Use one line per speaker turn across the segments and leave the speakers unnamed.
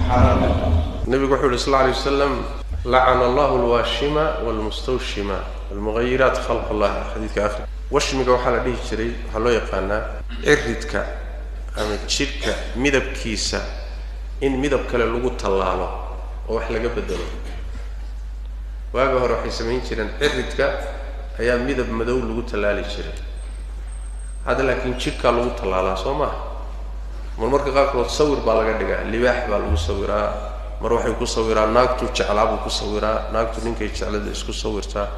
حرام.
النبي يقول صلى الله عليه وسلم لعن الله الواشمة والمستوشمة المغيرات خلق الله. حديث آخر. وشمك وحال به شري حلو يقانا عردك أما تشرك مذب كيسة إن مذب كلا لغو طلالة وحلق بدله واقع روح يسمين شرين عردك هي مذب مدول لغو طلالي شري هذا لكن شرك لغو طلالة صوما من مركز قاكلو تصور بالغا دغا لباح بالغو صورا مروحي كو صورا ناقتو جعلابو كو صورا ناقتو نينكay jeclada isku sawirta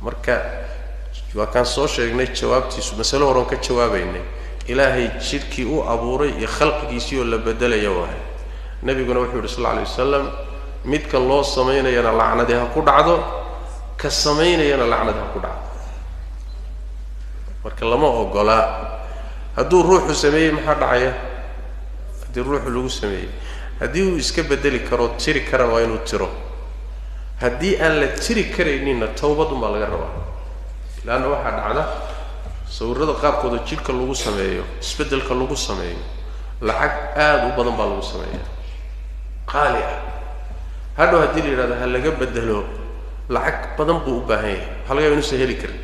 marka waa kan soo sheegnay jawaabtiisu mas'alo horan ka jawaabaynay ilaahay shirki uu abuuray iyo khalqigiisii oo la bedelayo waay nabiguna wuxuu yiri sallallahu alayhi wasallam midka loo sameeyayna lacnada ha ku dhacdo ka sameeyayna lacnada ha ku dhacdo marka lama ogola haduu ruuxu sameeyay maxaa dhacaya hadii ruuxu lagu sameeyay hadii uu iska bedeli karo tiri kara waa inuu tiro hadii aan la tiri kareenina tawbadu ma laga rabaa laana waxa dhacda sawirada qaabkooda jirka lagu sameeyo isbedelka lagu sameeyo lacag aad u badan baa lagu sameeyaa qaali ah hadhow hadii la yiraahdo hal laga bedelo lacag badan buu u baahan yahay hal laga inuu saheli karo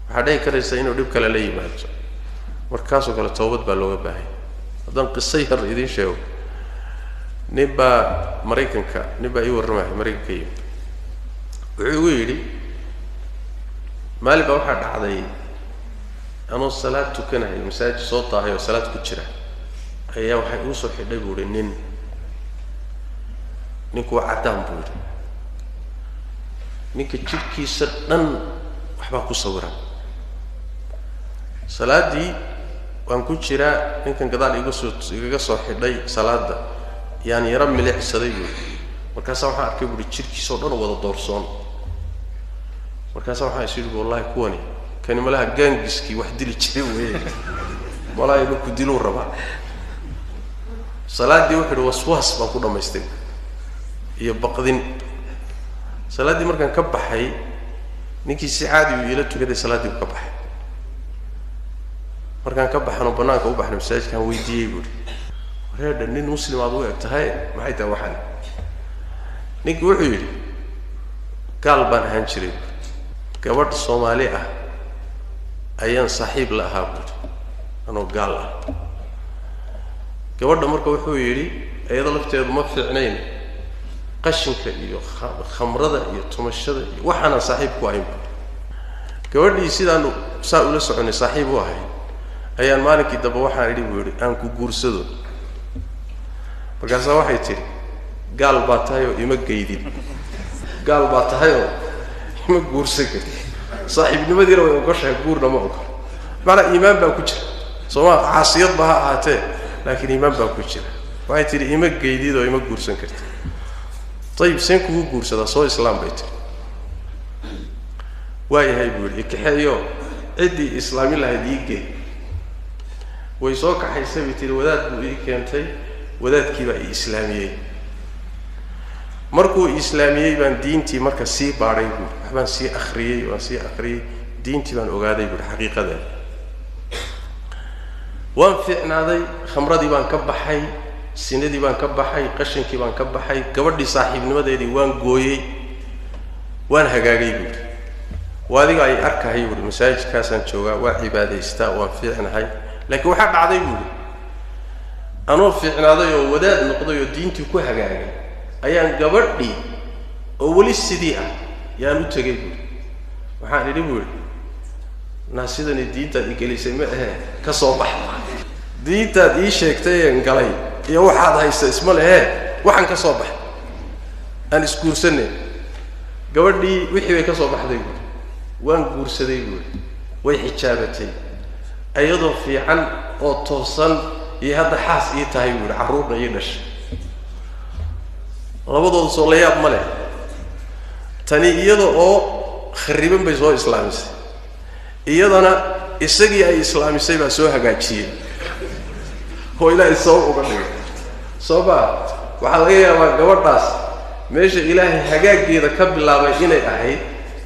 waxa dhayn karaysa inuu dib kale la yimaado markaas oo kale tawbad baa looga baahan hadan qisay har idin sheego niba Mareykanka niba ay warramay Mareykanka wuxuu yiri مالي بوحد عضي أنا الصلاة تكنها المساجد صوتها هي الصلاة كتيرة هي وحي يوصل حدا يقول إنن نكو عدام بقول نك تشكي سرنا وحباكو صورة صلاة دي وان كتيرة يمكن قدر يقصو حدا صلاة ده يعني يرمي ملح صديقه وكاسا وحا أركبوا تشكي صورنا ولا دورسون markaas waxa isii wallahi kuwani kani malaha gaangiski wax dili jiray weey wallahi ku dilu raba salaadii wuxuu waswas baa ku dhameystay iyo baqdin salaadii markaan ka baxay ninkii si caadi u ila tukaday salaadii ka baxay markaan ka baxano banaanka u baxnay masaajidkan weydiiyay buu wareeda nin muslim aad u egtahay maxay tahay waxan ninkii wuxuu yiri gaal baan ahaan jiray gabadh Soomaali ah ayaan saaxiib la ahaa anoo gaal ah gabadha marka wuxuu yiri ayada lafteedu ma fiicnayn qashinka iyo khamrada iyo tumashada waxana saaxiib ku ahayn gabadhii sidaan saa ula soconay saaxiib u ahay ayaan maalinkii daba waxaan idhi buu yiri aan ku guursado markaas waxay tiri gaal baa tahay oo ima geydin gaal baa tahay oo ما جورسك صاحب نمدي رو يقولش هجورنا ما أقول معنا إيمان بأكوجر سواء عصيات بها عاته لكن إيمان بأكوجر وعي تري إيمان جديد أو إيمان جورسن كرت طيب سينكو جورس هذا صو إسلام بيت وعي هاي بقول إكحيو عدي إسلامي له ديجي ويسوق حيسبي تري ودات بيكنتي ودات كيبا إسلامية markuu islaamiyay baan diintii marka si baaray waxbaan si akhriyay diintii baan ogaaday xaqiiqada waan fiicnaaday khamradii baan ka baxay sinadii baan ka baxay qashinkii baan ka baxay gabadhii saaxiibnimadeedii waan gooyay waan hagaagay waadiga ay arkahay masaajidkaasaan joogaa waa cibaadaystaa waan fiicnahay laakiin waxa dhacday anoo fiicnaaday oo wadaad noqday oo diintii ku hagaagay ayaan gabadhii oo wali sidii ah yaan u tagay waxaan idhi naasidani diinta igelisay ma aha ka soo baxda diinta ii sheegtay aan galay iyo waxaad haysa isma leh waxaan ka soo baxay aan isguursanay gabadhii wixii way ka soo baxday waan guursaday way xijaabatay ayadoo fiican oo toosan iyo hadda xaas ii tahay caruurna iyo dhashay labadooda soo la yaab ma leh tani iyada oo khariban bay soo islaamisay iyadana isagii ay islaamisay baa soo hagaajiyay oo ilaahay soo uga dhigay sooba waxa laga yaabaa gabadhaas meesha ilaahay hagaageeda ka bilaabay inay ahayd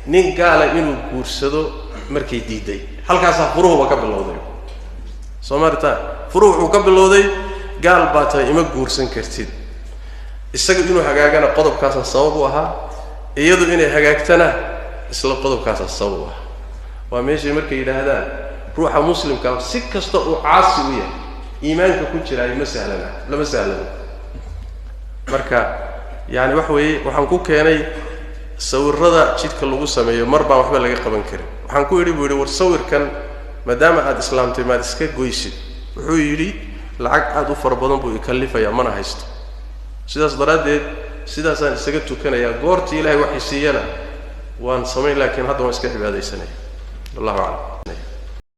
nin gaala inuu guursado markay diiday halkaas furuhu ka bilowday Soomaarta furuhu ka bilowday gaal baa tahay ima guursan kartid isaga inuu hagaagana qodobkaas sabab u ahaa iyadu inay hagaagtana isla qodobkaas sabab u ahaa waa meeshii markay yiraahdaan ruuxa muslimka si kasta uu caasi u yahay iimaanka ku jira ay masahlana lama sahlana marka yani wax weeye waxaan ku keenay sawirrada jidka lagu sameeyo marba waxba laga qaban karin waxaan ku yiri war sawirkan maadaama aad islaamtay maad iska goysid wuxuu yiri lacag aad u far badan buu ikallifaya mana haysto sidaas daraadeed sidaasaan isaga tukanaya goortii ilaahay wax siiyana waan sameyn laakiin hadda waan iska cibaadaysanay wallahu a'lam